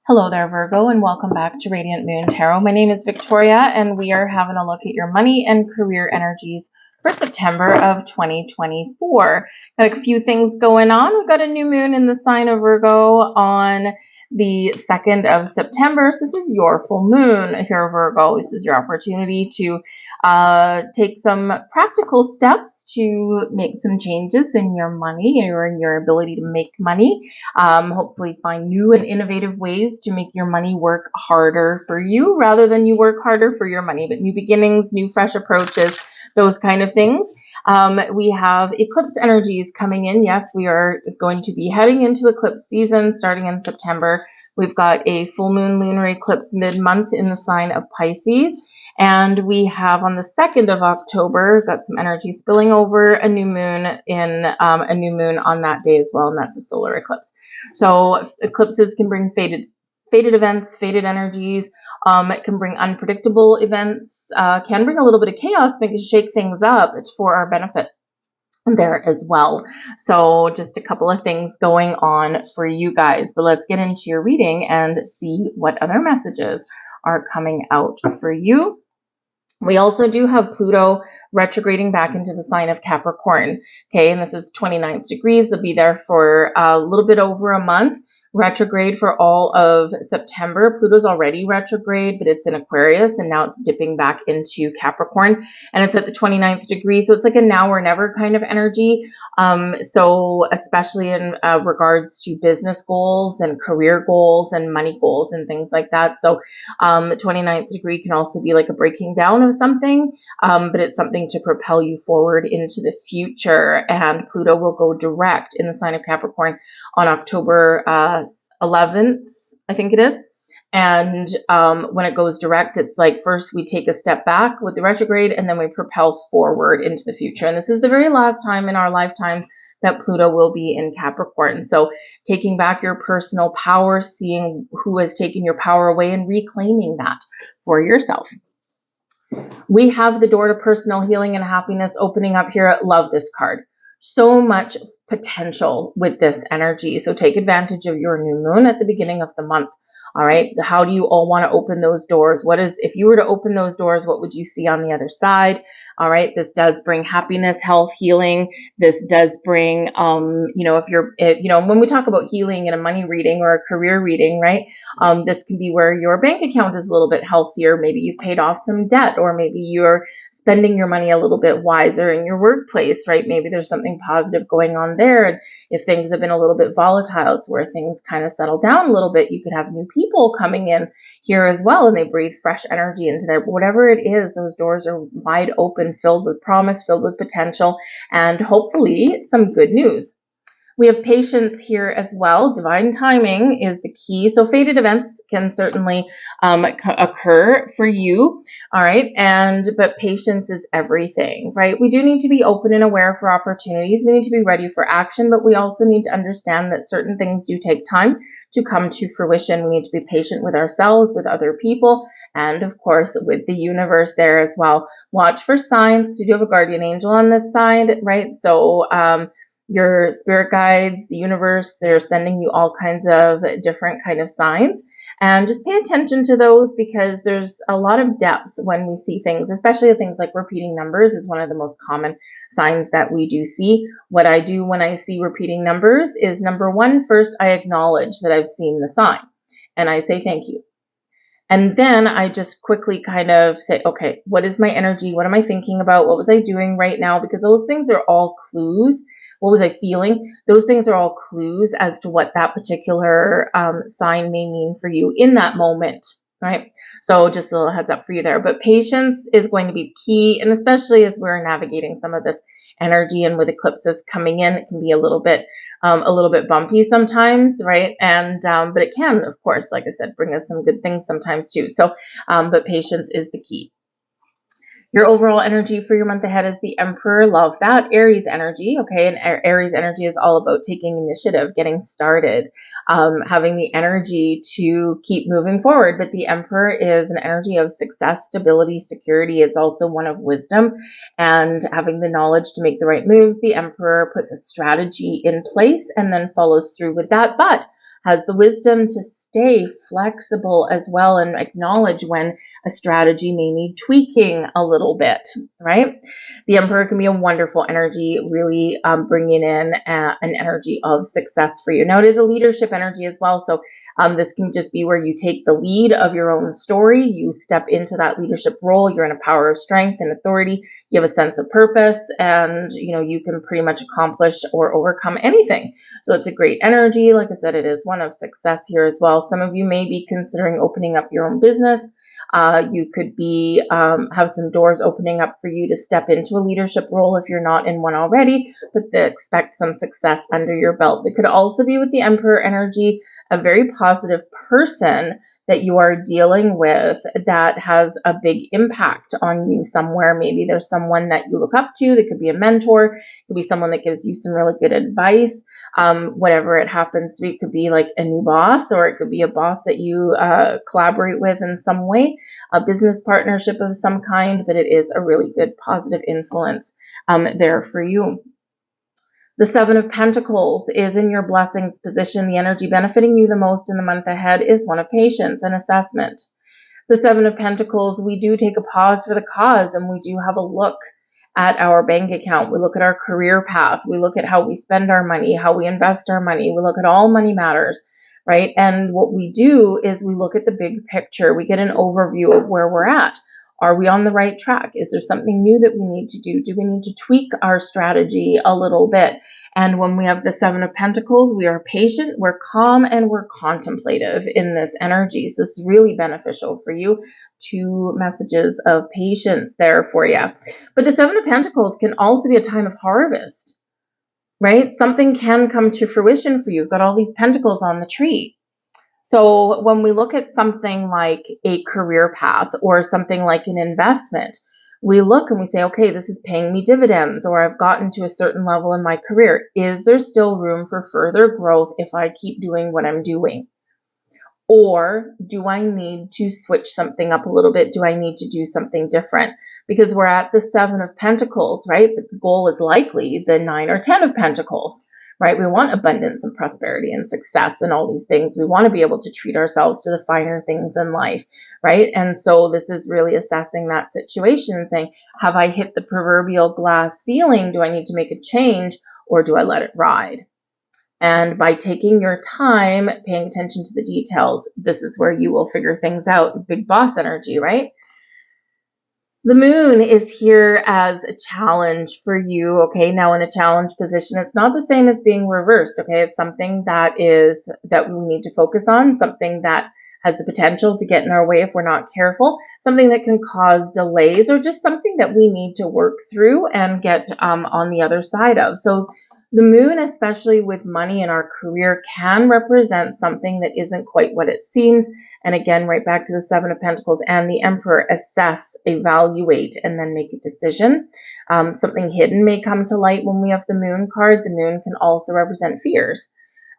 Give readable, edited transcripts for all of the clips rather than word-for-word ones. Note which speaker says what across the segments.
Speaker 1: Hello there, Virgo, and welcome back to Radiant Moon Tarot. My name is Victoria, and we are having a look at your money and career energies for September of 2024. Got a few things going on. We've got a new moon in the sign of Virgo on the 2nd of September. So this is your full moon here, Virgo. This is your opportunity to take some practical steps to make some changes in your money or in your ability to make money. Hopefully find new and innovative ways to make your money work harder for you rather than you work harder for your money. But new beginnings, new fresh approaches, those kind of things. We have eclipse energies coming in. Yes, we are going to be heading into eclipse season starting in September. We've got a full moon lunar eclipse mid-month in the sign of Pisces. And we have on the 2nd of October, got some energy spilling over a new moon on that day as well. And that's a solar eclipse. So eclipses can bring faded events, faded energies. It can bring unpredictable events, can bring a little bit of chaos, make it shake things up. It's for our benefit there as well. So just a couple of things going on for you guys. But let's get into your reading and see what other messages are coming out for you. We also do have Pluto retrograding back into the sign of Capricorn. Okay, and this is 29th degrees. They'll be there for a little bit over a month. Retrograde for all of September. Pluto's already retrograde, but it's in Aquarius, and now it's dipping back into Capricorn, and it's at the 29th degree. So it's like a now or never kind of energy. So especially in regards to business goals and career goals and money goals and things like that. So the 29th degree can also be like a breaking down of something, but it's something to propel you forward into the future. And Pluto will go direct in the sign of Capricorn on October 11th, I think it is. And when it goes direct, it's like first we take a step back with the retrograde and then we propel forward into the future. And this is the very last time in our lifetimes that Pluto will be in Capricorn. So taking back your personal power, seeing who has taken your power away and reclaiming that for yourself. We have the door to personal healing and happiness opening up here. Love this card. So much potential with this energy. So take advantage of your new moon at the beginning of the month. All right. How do you all want to open those doors? If you were to open those doors, what would you see on the other side? All right. This does bring happiness, health, healing. This does bring, when we talk about healing in a money reading or a career reading, right? This can be where your bank account is a little bit healthier. Maybe you've paid off some debt, or maybe you're spending your money a little bit wiser in your workplace, right? Maybe there's something positive going on there. And if things have been a little bit volatile, it's where things kind of settle down a little bit. You could have new people coming in here as well, and they breathe fresh energy into there. But whatever it is, those doors are wide open, filled with promise, filled with potential, and hopefully some good news. We have patience here as well. Divine timing is the key. So faded events can certainly occur for you. All right. But patience is everything, right? We do need to be open and aware for opportunities. We need to be ready for action, but we also need to understand that certain things do take time to come to fruition. We need to be patient with ourselves, with other people, and of course with the universe there as well. Watch for signs, because you do have a guardian angel on this side, right? So, your spirit guides, the universe, they're sending you all kinds of different kind of signs, and just pay attention to those, because there's a lot of depth when we see things, especially things like repeating numbers is one of the most common signs that we do see. What I do when I see repeating numbers is, number one, first I acknowledge that I've seen the sign and I say thank you. And then I just quickly kind of say, okay, what is my energy? What am I thinking about? What was I doing right now? Because those things are all clues. What was I feeling? Those things are all clues as to what that particular sign may mean for you in that moment, right? So just a little heads up for you there. But patience is going to be key, and especially as we're navigating some of this energy, and with eclipses coming in, it can be a little bit bumpy sometimes, right? And but it can, of course, like I said, bring us some good things sometimes too. So, but patience is the key. Your overall energy for your month ahead is the Emperor. Love that. Aries energy. Okay. And Aries energy is all about taking initiative, getting started, having the energy to keep moving forward. But the Emperor is an energy of success, stability, security. It's also one of wisdom and having the knowledge to make the right moves. The Emperor puts a strategy in place and then follows through with that. But has the wisdom to stay flexible as well and acknowledge when a strategy may need tweaking a little bit, right? The Emperor can be a wonderful energy, really bringing in an energy of success for you. Now, it is a leadership energy as well, so this can just be where you take the lead of your own story, you step into that leadership role, you're in a power of strength and authority, you have a sense of purpose, and you can pretty much accomplish or overcome anything. So it's a great energy. Like I said, it is one of success here as well. Some of you may be considering opening up your own business. You could be have some doors opening up for you to step into a leadership role if you're not in one already, but expect some success under your belt. It could also be with the Emperor energy, a very positive person that you are dealing with that has a big impact on you somewhere. Maybe there's someone that you look up to. That could be a mentor. It could be someone that gives you some really good advice. Whatever it happens to be, it could be like a new boss, or it could be a boss that you collaborate with in some way, a business partnership of some kind, but it is a really good positive influence there for you. The Seven of Pentacles is in your blessings position. The energy benefiting you the most in the month ahead is one of patience and assessment. The Seven of Pentacles, we do take a pause for the cause, and we do have a look at our bank account. We look at our career path. We look at how we spend our money, how we invest our money. We look at all money matters, right? And what we do is we look at the big picture. We get an overview of where we're at. Are we on the right track? Is there something new that we need to do? Do we need to tweak our strategy a little bit? And when we have the Seven of Pentacles, we are patient, we're calm, and we're contemplative in this energy. So it's really beneficial for you. 2 messages of patience there for you. But the Seven of Pentacles can also be a time of harvest, right? Something can come to fruition for you. You've got all these pentacles on the tree. So when we look at something like a career path or something like an investment, we look and we say, okay, this is paying me dividends, or I've gotten to a certain level in my career. Is there still room for further growth if I keep doing what I'm doing? Or do I need to switch something up a little bit? Do I need to do something different? Because we're at the Seven of Pentacles, right? But the goal is likely the 9 or 10 of Pentacles, right? We want abundance and prosperity and success and all these things. We want to be able to treat ourselves to the finer things in life, right? And so this is really assessing that situation and saying, have I hit the proverbial glass ceiling? Do I need to make a change, or do I let it ride? And by taking your time, paying attention to the details, this is where you will figure things out. Big boss energy, right? The moon is here as a challenge for you, okay? Now in a challenge position, it's not the same as being reversed, okay? It's something that we need to focus on, something that has the potential to get in our way if we're not careful, something that can cause delays, or just something that we need to work through and get on the other side of. So the moon, especially with money in our career, can represent something that isn't quite what it seems. And again, right back to the Seven of Pentacles and the Emperor, assess, evaluate, and then make a decision. Something hidden may come to light when we have the moon card. The moon can also represent fears,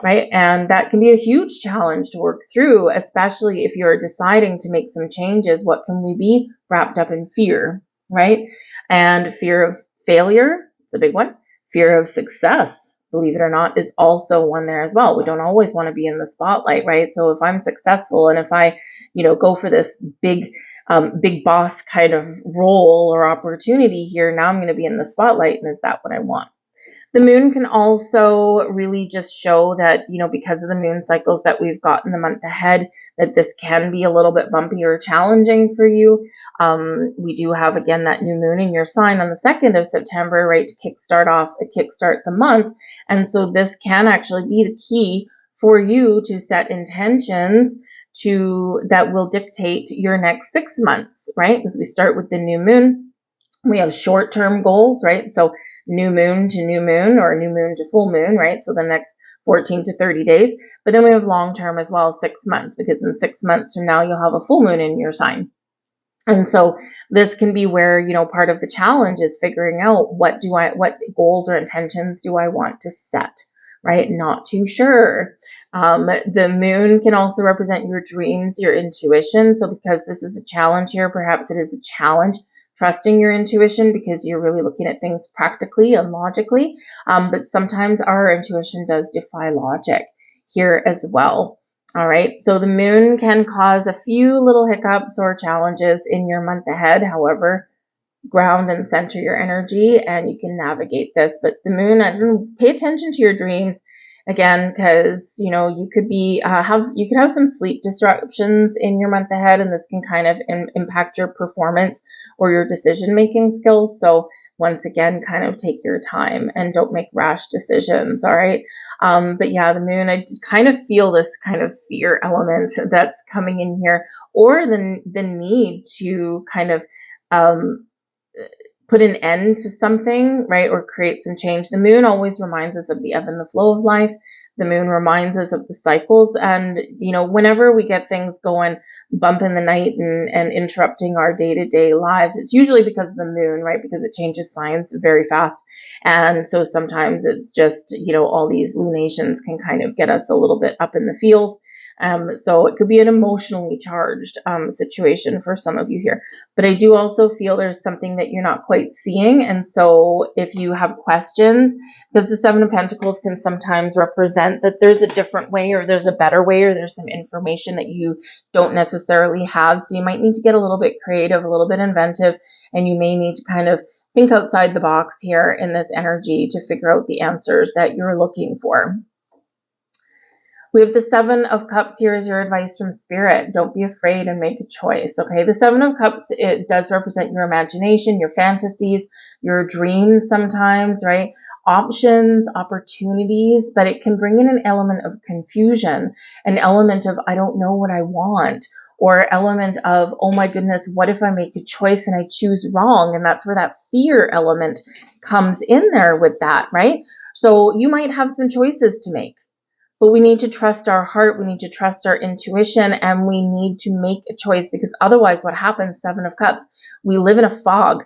Speaker 1: right? And that can be a huge challenge to work through, especially if you're deciding to make some changes. What can we be wrapped up in fear, right? And fear of failure, it's a big one. Fear of success, believe it or not, is also one there as well. We don't always want to be in the spotlight, right? So if I'm successful and if I, go for this big boss kind of role or opportunity here, now I'm going to be in the spotlight. And is that what I want? The moon can also really just show that, because of the moon cycles that we've got in the month ahead, that this can be a little bit bumpy or challenging for you. We do have, again, that new moon in your sign on the 2nd of September, right, to kickstart the month. And so this can actually be the key for you to set intentions that will dictate your next 6 months, right? Because we start with the new moon. We have short-term goals, right? So new moon to new moon, or new moon to full moon, right? So the next 14 to 30 days. But then we have long-term as well, 6 months, because in 6 months from now, you'll have a full moon in your sign. And so this can be where, part of the challenge is figuring out what goals or intentions do I want to set, right? Not too sure. The moon can also represent your dreams, your intuition. So because this is a challenge here, perhaps it is a challenge trusting your intuition, because you're really looking at things practically and logically. But sometimes our intuition does defy logic. here as well. All right, so the moon can cause a few little hiccups or challenges in your month ahead. However, ground and center your energy and you can navigate this. But the moon, pay attention to your dreams again, because you could be you could have some sleep disruptions in your month ahead, and this can kind of impact your performance or your decision making skills. So once again, kind of take your time and don't make rash decisions. All right. But yeah, the moon, I kind of feel this kind of fear element that's coming in here, or the need to kind of put an end to something, right? Or create some change. The moon always reminds us of the ebb and the flow of life. The moon reminds us of the cycles. And, whenever we get things going bump in the night and interrupting our day-to-day lives, it's usually because of the moon, right? Because it changes signs very fast. And so sometimes it's just, all these lunations can kind of get us a little bit up in the feels. So it could be an emotionally charged situation for some of you here. But I do also feel there's something that you're not quite seeing. And so if you have questions, because the Seven of Pentacles can sometimes represent that there's a different way, or there's a better way, or there's some information that you don't necessarily have. So you might need to get a little bit creative, a little bit inventive, and you may need to kind of think outside the box here in this energy to figure out the answers that you're looking for. We have the Seven of Cups here as your advice from Spirit. Don't be afraid and make a choice, okay? The Seven of Cups, it does represent your imagination, your fantasies, your dreams sometimes, right? Options, opportunities, but it can bring in an element of confusion, an element of, I don't know what I want, or element of, oh my goodness, what if I make a choice and I choose wrong? And that's where that fear element comes in there with that, right? So you might have some choices to make. But we need to trust our heart, we need to trust our intuition, and we need to make a choice, because otherwise what happens, Seven of Cups, we live in a fog.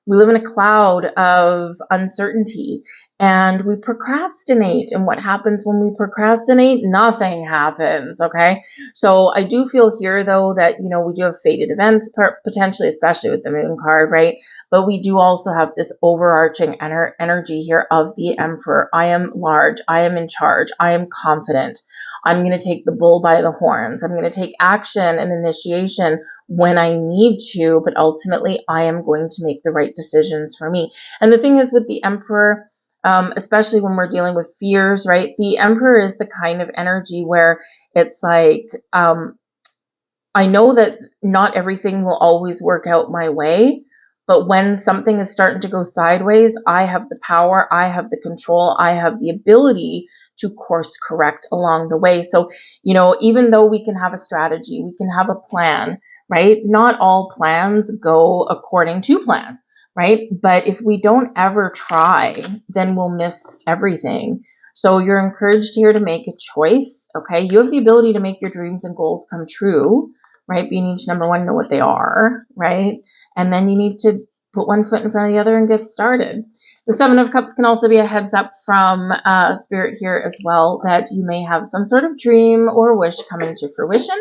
Speaker 1: We live in a cloud of uncertainty, and we procrastinate. And what happens when we procrastinate? Nothing happens, okay? So I do feel here, though, that, we do have fated events, potentially, especially with the moon card, right? But we do also have this overarching energy here of the Emperor. I am large. I am in charge. I am confident. I'm going to take the bull by the horns. I'm going to take action and initiation when I need to, but ultimately I am going to make the right decisions for me. And the thing is with the Emperor, especially when we're dealing with fears, right? The Emperor is the kind of energy where it's like, I know that not everything will always work out my way, but when something is starting to go sideways, I have the power, I have the control, I have the ability to course correct along the way. So, even though we can have a strategy, we can have a plan, right? Not all plans go according to plan, right? But if we don't ever try, then we'll miss everything. So you're encouraged here to make a choice, okay? You have the ability to make your dreams and goals come true, right? But you need to, number one, know what they are, right? And then you need to put one foot in front of the other and get started. The Seven of Cups can also be a heads up from Spirit here as well, that you may have some sort of dream or wish coming to fruition.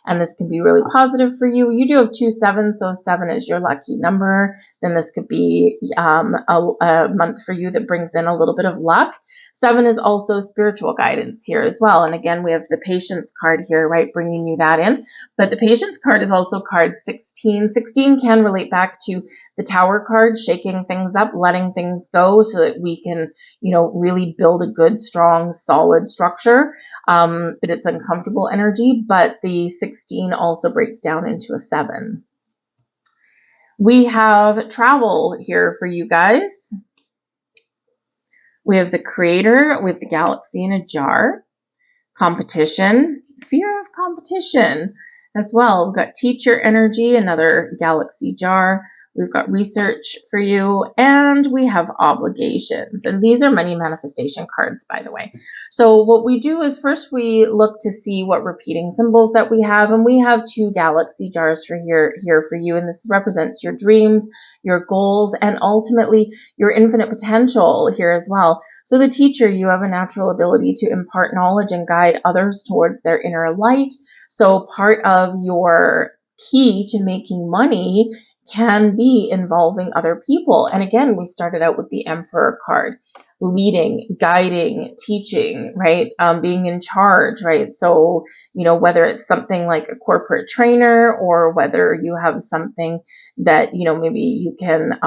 Speaker 1: And this can be really positive for you. You do have 2 7s, so 7 is your lucky number. Then this could be a month for you that brings in a little bit of luck. 7 is also spiritual guidance here as well. And again, we have the Patience card here, right, bringing you that in. But the Patience card is also card 16. 16 can relate back to the Tower card, shaking things up, letting things go so that we can, really build a good, strong, solid structure. But it's uncomfortable energy. But the 16 also breaks down into a 7. We have travel here for you guys. We have the Creator with the Galaxy in a jar. Competition, fear of competition as well. We've got Teacher energy, another Galaxy jar. We've got research for you, and we have obligations. And these are money manifestation cards, by the way. So what we do is first we look to see what repeating symbols that we have, and we have 2 Galaxy jars for here for you, and this represents your dreams, your goals, and ultimately your infinite potential here as well. So the Teacher, you have a natural ability to impart knowledge and guide others towards their inner light. So part of your key to making money can be involving other people. And again, we started out with the Emperor card. leading, guiding, teaching, right? Being in charge, right? So, whether it's something like a corporate trainer, or whether you have something that, maybe you can,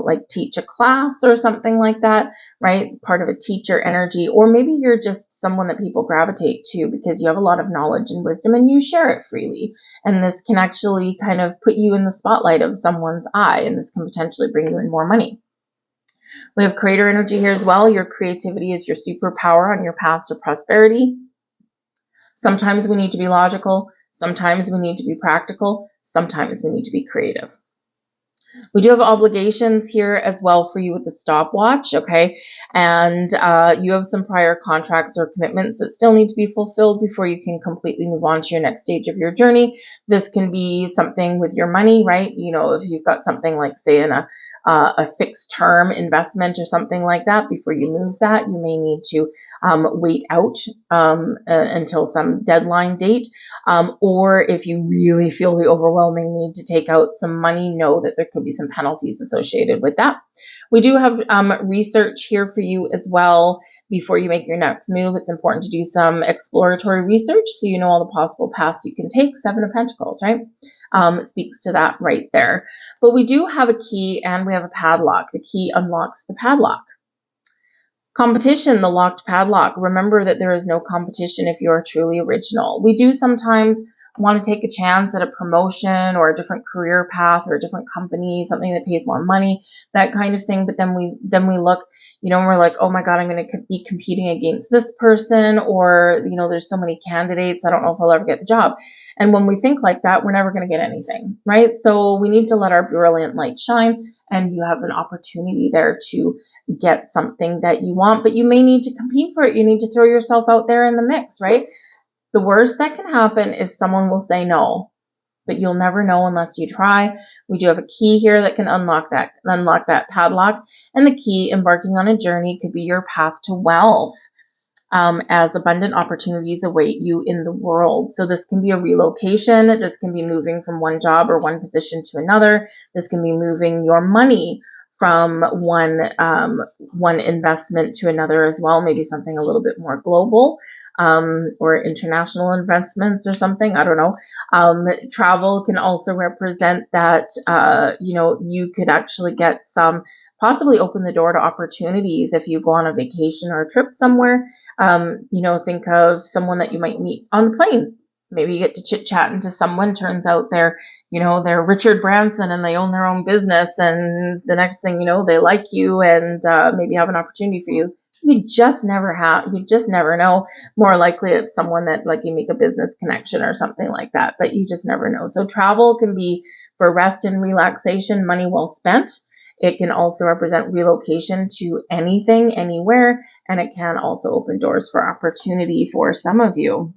Speaker 1: like teach a class or something like that, right? Part of a teacher energy, or maybe you're just someone that people gravitate to because you have a lot of knowledge and wisdom and you share it freely. And this can actually kind of put you in the spotlight of someone's eye, and this can potentially bring you in more money. We have creator energy here as well. Your creativity is your superpower on your path to prosperity. Sometimes we need to be logical. Sometimes we need to be practical. Sometimes we need to be creative. We do have obligations here as well for you with the stopwatch, okay? And you have some prior contracts or commitments that still need to be fulfilled before you can completely move on to your next stage of your journey. This can be something with your money, right? If you've got something like, say, in a fixed term investment or something like that, before you move that, you may need to wait out until some deadline date. Or if you really feel the overwhelming need to take out some money, know that there could be some penalties associated with that. We do have research here for you as well before you make your next move. It's important to do some exploratory research so you know all the possible paths you can take. 7 of Pentacles, right? Speaks to that right there. But we do have a key and we have a padlock. The key unlocks the padlock. Competition, the locked padlock. Remember that there is no competition if you are truly original. We do sometimes want to take a chance at a promotion or a different career path or a different company, something that pays more money, that kind of thing. But then we look, and we're like, oh my God, I'm going to be competing against this person, or, there's so many candidates, I don't know if I'll ever get the job. And when we think like that, we're never going to get anything, right? So we need to let our brilliant light shine, and you have an opportunity there to get something that you want, but you may need to compete for it. You need to throw yourself out there in the mix, right? The worst that can happen is someone will say no, but you'll never know unless you try. We do have a key here that can unlock that padlock, and the key, embarking on a journey, could be your path to wealth, as abundant opportunities await you in the world. So this can be a relocation. This can be moving from one job or one position to another. This can be moving your money from one investment to another as well, maybe something a little bit more global, or international investments or something, I don't know. Travel can also represent that, you could actually get possibly open the door to opportunities if you go on a vacation or a trip somewhere. Think of someone that you might meet on the plane. Maybe you get to chit-chatting to someone, turns out they're Richard Branson and they own their own business, and the next thing you know, they like you and maybe have an opportunity for you. You just never know. More likely it's someone that, like, you make a business connection or something like that, but you just never know. So travel can be for rest and relaxation, money well spent. It can also represent relocation to anything, anywhere, and it can also open doors for opportunity for some of you.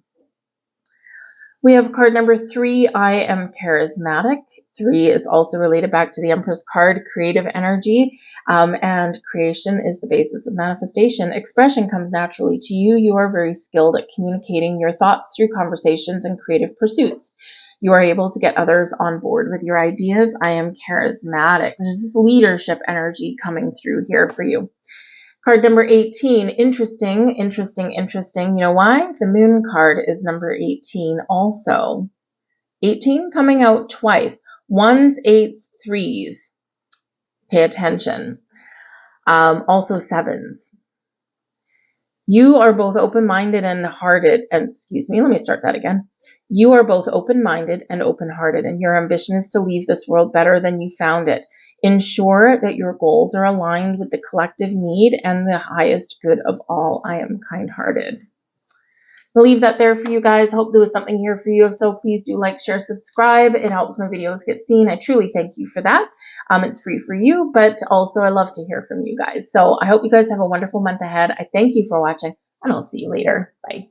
Speaker 1: We have card number 3, I am charismatic. 3 is also related back to the Empress card, creative energy, and creation is the basis of manifestation. Expression comes naturally to you. You are very skilled at communicating your thoughts through conversations and creative pursuits. You are able to get others on board with your ideas. I am charismatic. There's this leadership energy coming through here for you. Card number 18, interesting. You know why? The Moon card is number 18 also. 18 coming out twice. 1s, 8s, 3s. Pay attention. Also 7s. You are both open-minded and hearted. Let me start that again. You are both open-minded and open-hearted, and your ambition is to leave this world better than you found it. Ensure that your goals are aligned with the collective need and the highest good of all. I am kind-hearted. I'll leave that there for you guys. Hope there was something here for you. If so, please do like, share, subscribe. It helps my videos get seen. I truly thank you for that. It's free for you, but also I love to hear from you guys. So I hope you guys have a wonderful month ahead. I thank you for watching, and I'll see you later. Bye.